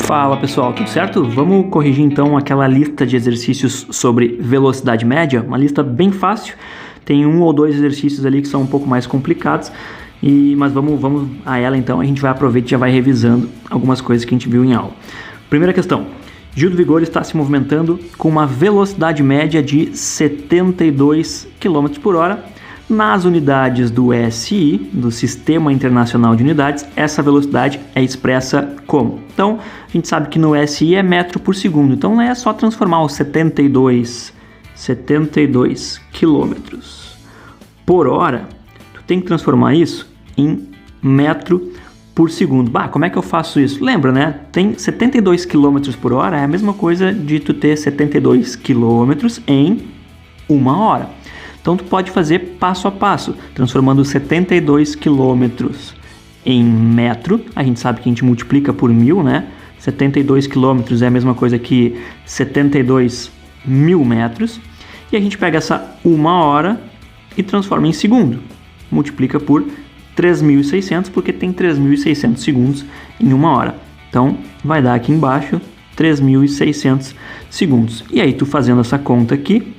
Fala pessoal, tudo certo? Vamos corrigir então aquela lista de exercícios sobre velocidade média, uma lista bem fácil, tem um ou dois exercícios ali que são um pouco mais complicados, mas vamos a ela então, a gente vai aproveitar e já vai revisando algumas coisas que a gente viu em aula. Primeira questão, Gil do Vigor está se movimentando com uma velocidade média de 72 km por hora. Nas unidades do SI, do Sistema Internacional de Unidades, essa velocidade é expressa como? Então, a gente sabe que no SI é metro por segundo, então é só transformar os 72 km por hora, tu tem que transformar isso em metro por segundo. Como é que eu faço isso? Lembra, né? Tem 72 km por hora, é a mesma coisa de tu ter 72 km em uma hora. Então, tu pode fazer passo a passo, transformando 72 km em metro. A gente sabe que a gente multiplica por 1000, né? 72 km é a mesma coisa que 72 mil metros. E a gente pega essa uma hora e transforma em segundo. Multiplica por 3.600, porque tem 3.600 segundos em uma hora. Então, vai dar aqui embaixo 3.600 segundos. E aí, tu fazendo essa conta aqui,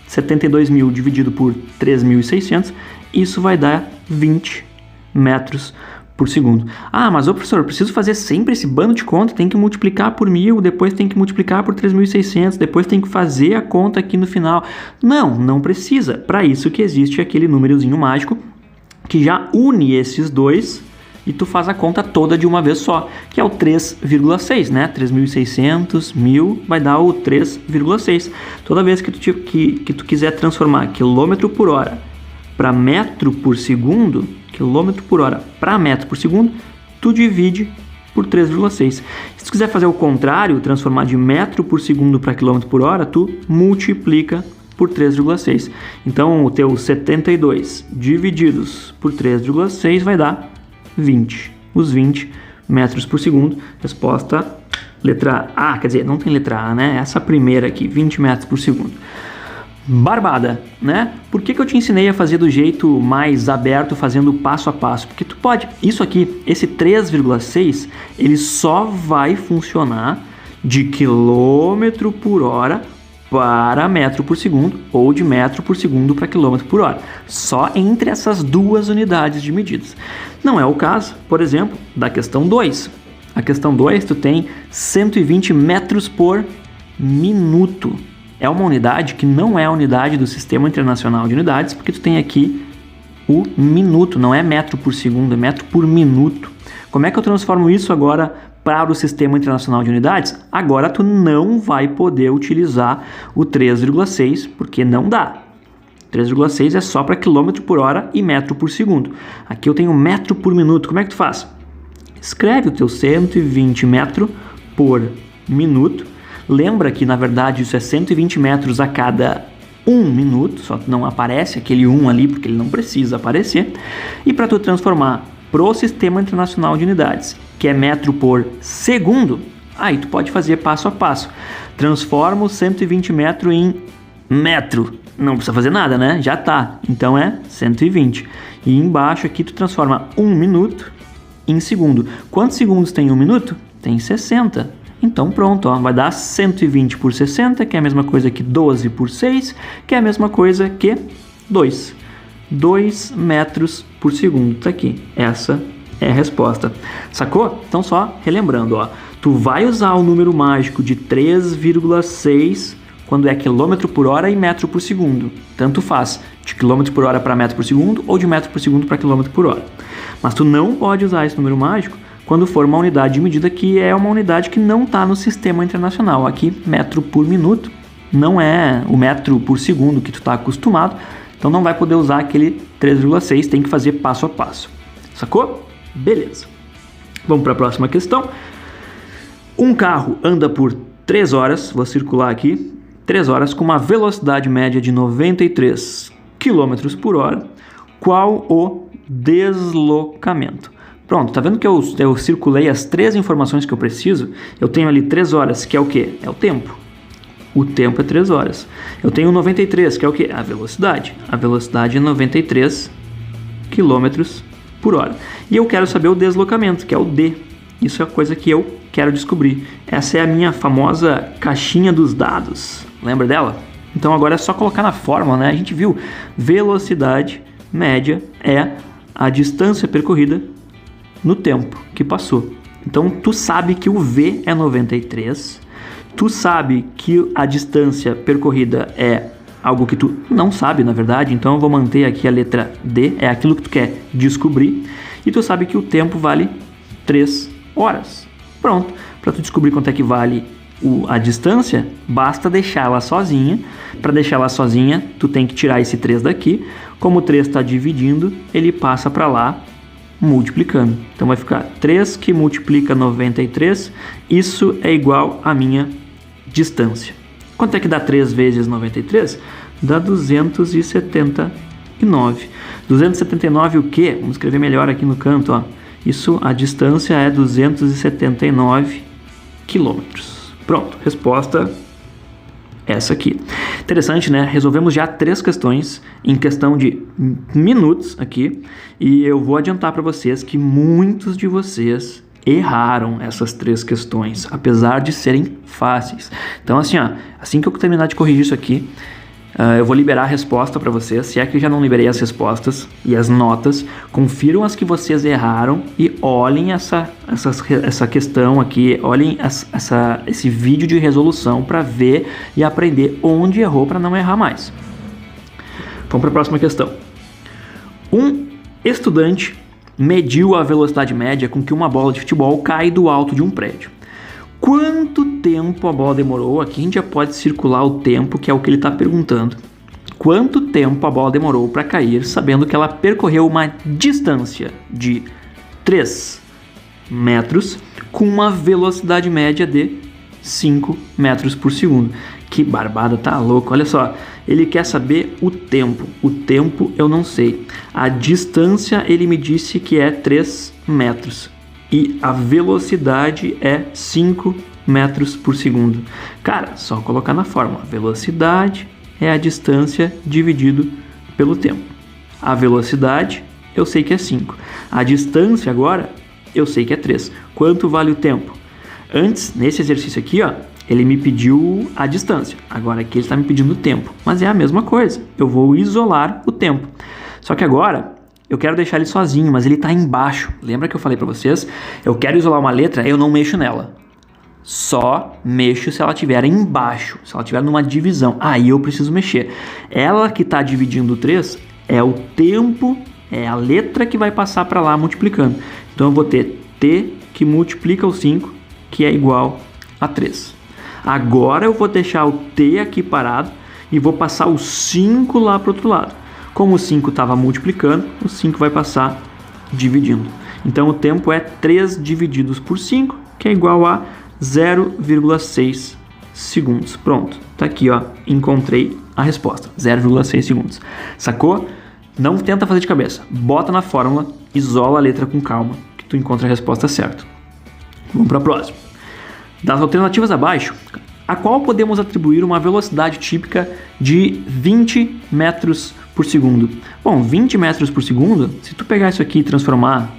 72.000 dividido por 3.600, isso vai dar 20 metros por segundo. Mas professor, eu preciso fazer sempre esse bando de conta, tem que multiplicar por 1000, depois tem que multiplicar por 3.600, depois tem que fazer a conta aqui no final. Não precisa. Para isso que existe aquele númerozinho mágico que já une esses dois e tu faz a conta toda de uma vez só, que é o 3,6, né? 3.600, 1000, vai dar o 3,6. Toda vez que tu quiser transformar quilômetro por hora para metro por segundo, quilômetro por hora para metro por segundo, tu divide por 3,6. Se tu quiser fazer o contrário, transformar de metro por segundo para quilômetro por hora, tu multiplica por 3,6. Então, o teu 72 divididos por 3,6 vai dar 20. Os 20 metros por segundo. Resposta letra A. Quer dizer, não tem letra A, né? Essa primeira aqui, 20 metros por segundo. Barbada, né? Por que eu te ensinei a fazer do jeito mais aberto, fazendo passo a passo? Porque tu pode... Isso aqui, esse 3,6, ele só vai funcionar de quilômetro por hora para metro por segundo ou de metro por segundo para quilômetro por hora. Só entre essas duas unidades de medidas. Não é o caso, por exemplo, da questão 2. A questão 2 tu tem 120 metros por minuto. É uma unidade que não é a unidade do Sistema Internacional de Unidades, porque tu tem aqui o minuto, não é metro por segundo, é metro por minuto. Como é que eu transformo isso agora para o Sistema Internacional de Unidades? Agora tu não vai poder utilizar o 3,6, porque não dá. 3,6 é só para quilômetro por hora e metro por segundo. Aqui eu tenho metro por minuto. Como é que tu faz? Escreve o teu 120 metro por minuto. Lembra que, na verdade, isso é 120 metros a cada 1 minuto. Só que não aparece aquele 1 ali, porque ele não precisa aparecer. E para tu transformar pro Sistema Internacional de Unidades, que é metro por segundo, aí tu pode fazer passo a passo. Transforma o 120 metros em metro. Não precisa fazer nada, né? Já tá. Então é 120. E embaixo aqui tu transforma 1 minuto em segundo. Quantos segundos tem 1 minuto? Tem 60. Então pronto, vai dar 120 por 60, que é a mesma coisa que 12 por 6, que é a mesma coisa que 2. 2 metros por segundo. Tá aqui. Essa é a resposta. Sacou? Então só relembrando, tu vai usar o número mágico de 3,6 quando é quilômetro por hora e metro por segundo. Tanto faz, de quilômetro por hora para metro por segundo ou de metro por segundo para quilômetro por hora. Mas tu não pode usar esse número mágico quando for uma unidade de medida que é uma unidade que não está no Sistema Internacional. Aqui, metro por minuto, não é o metro por segundo que tu está acostumado, então não vai poder usar aquele 3,6, tem que fazer passo a passo. Sacou? Beleza. Vamos para a próxima questão. Um carro anda por 3 horas, vou circular aqui, 3 horas com uma velocidade média de 93 km por hora. Qual o deslocamento? Pronto, tá vendo que eu circulei as 3 informações que eu preciso? Eu tenho ali 3 horas, que é o quê? É o tempo. O tempo é 3 horas. Eu tenho 93, que é o quê? A velocidade. A velocidade é 93 km por hora. E eu quero saber o deslocamento, que é o D. Isso é a coisa que eu quero descobrir. Essa é a minha famosa caixinha dos dados. Lembra dela? Então agora é só colocar na fórmula, né? A gente viu velocidade média é a distância percorrida no tempo que passou. Então tu sabe que o V é 93, tu sabe que a distância percorrida é algo que tu não sabe, na verdade, então eu vou manter aqui a letra D, é aquilo que tu quer descobrir, e tu sabe que o tempo vale 3 horas. Pronto, para tu descobrir quanto é que vale a distância, basta deixar ela sozinha. Para deixar ela sozinha, tu tem que tirar esse 3 daqui. Como o 3 está dividindo, ele passa para lá multiplicando. Então vai ficar 3 que multiplica 93, isso é igual à minha distância. Quanto é que dá 3 vezes 93? Dá 279. 279 o quê? Vamos escrever melhor aqui no canto, ó. Isso, a distância é 279 quilômetros. Pronto, resposta essa aqui. Interessante, né? Resolvemos já 3 questões em questão de minutos aqui. E eu vou adiantar para vocês que muitos de vocês erraram essas 3 questões, apesar de serem fáceis. Então assim, ó, assim que eu terminar de corrigir isso aqui, eu vou liberar a resposta para vocês. Se é que eu já não liberei as respostas e as notas, confiram as que vocês erraram e olhem essa questão aqui, olhem esse vídeo de resolução para ver e aprender onde errou para não errar mais. Vamos para a próxima questão. Um estudante mediu a velocidade média com que uma bola de futebol cai do alto de um prédio. Quanto tempo a bola demorou? Aqui a gente já pode circular o tempo, que é o que ele está perguntando. Quanto tempo a bola demorou para cair, sabendo que ela percorreu uma distância de 3 metros com uma velocidade média de 5 metros por segundo. Que barbada, tá louco? Olha só, ele quer saber o tempo. O tempo eu não sei. A distância ele me disse que é 3 metros. E a velocidade é 5 metros por segundo. Cara, só colocar na fórmula. Velocidade é a distância dividido pelo tempo. A velocidade eu sei que é 5. A distância agora eu sei que é 3. Quanto vale o tempo? Antes, nesse exercício aqui, ó, ele me pediu a distância. Agora aqui ele está me pedindo o tempo. Mas é a mesma coisa. Eu vou isolar o tempo. Só que agora eu quero deixar ele sozinho, mas ele está embaixo. Lembra que eu falei para vocês? Eu quero isolar uma letra, eu não mexo nela. Só mexo se ela estiver embaixo, se ela estiver numa divisão. Aí eu preciso mexer. Ela que está dividindo o 3 é o tempo, é a letra que vai passar para lá multiplicando. Então eu vou ter T que multiplica o 5, que é igual a 3. Agora eu vou deixar o T aqui parado e vou passar o 5 lá para o outro lado. Como o 5 estava multiplicando, o 5 vai passar dividindo. Então o tempo é 3 divididos por 5, que é igual a 0,6 segundos. Pronto, tá aqui, ó, encontrei a resposta, 0,6 segundos. Sacou? Não tenta fazer de cabeça, bota na fórmula, isola a letra com calma, que tu encontra a resposta certa. Vamos para a próxima. Das alternativas abaixo, a qual podemos atribuir uma velocidade típica de 20 metros por segundo. Bom, 20 metros por segundo, se tu pegar isso aqui e transformar,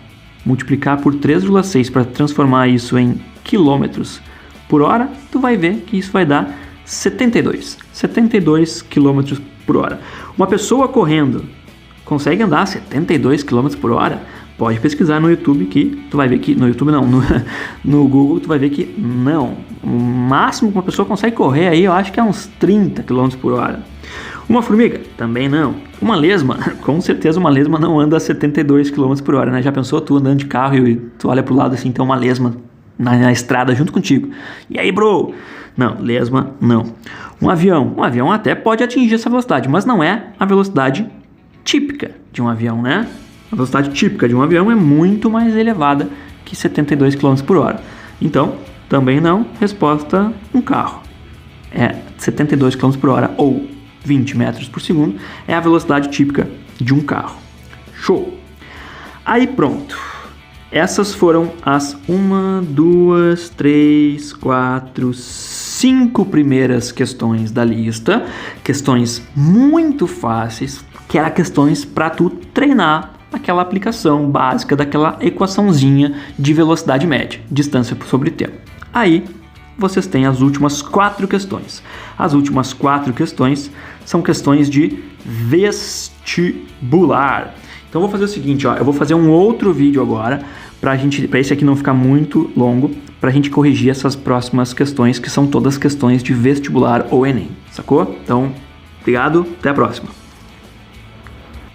multiplicar por 3,6 para transformar isso em quilômetros por hora, tu vai ver que isso vai dar 72 quilômetros por hora. Uma pessoa correndo consegue andar 72 quilômetros por hora? Pode pesquisar no YouTube que tu vai ver que... No YouTube não, no Google tu vai ver que não. O máximo que uma pessoa consegue correr aí, eu acho que é uns 30 km por hora. Uma formiga? Também não. Uma lesma? Com certeza uma lesma não anda a 72 km por hora, né? Já pensou tu andando de carro e tu olha pro lado assim, tem uma lesma na estrada junto contigo. E aí, bro? Não, lesma não. Um avião? Um avião até pode atingir essa velocidade, mas não é a velocidade típica de um avião, né? A velocidade típica de um avião é muito mais elevada que 72 km por hora. Então, também não. Resposta, um carro. É 72 km por hora ou 20 metros por segundo é a velocidade típica de um carro. Show! Aí pronto. Essas foram as 5 primeiras questões da lista. Questões muito fáceis, que eram questões para tu treinar aquela aplicação básica daquela equaçãozinha de velocidade média, distância sobre tempo. Aí vocês têm as últimas 4 questões. As últimas 4 questões são questões de vestibular. Então eu vou fazer o seguinte, ó, eu vou fazer um outro vídeo agora para esse aqui não ficar muito longo, para a gente corrigir essas próximas questões, que são todas questões de vestibular ou Enem, sacou? Então, obrigado, até a próxima.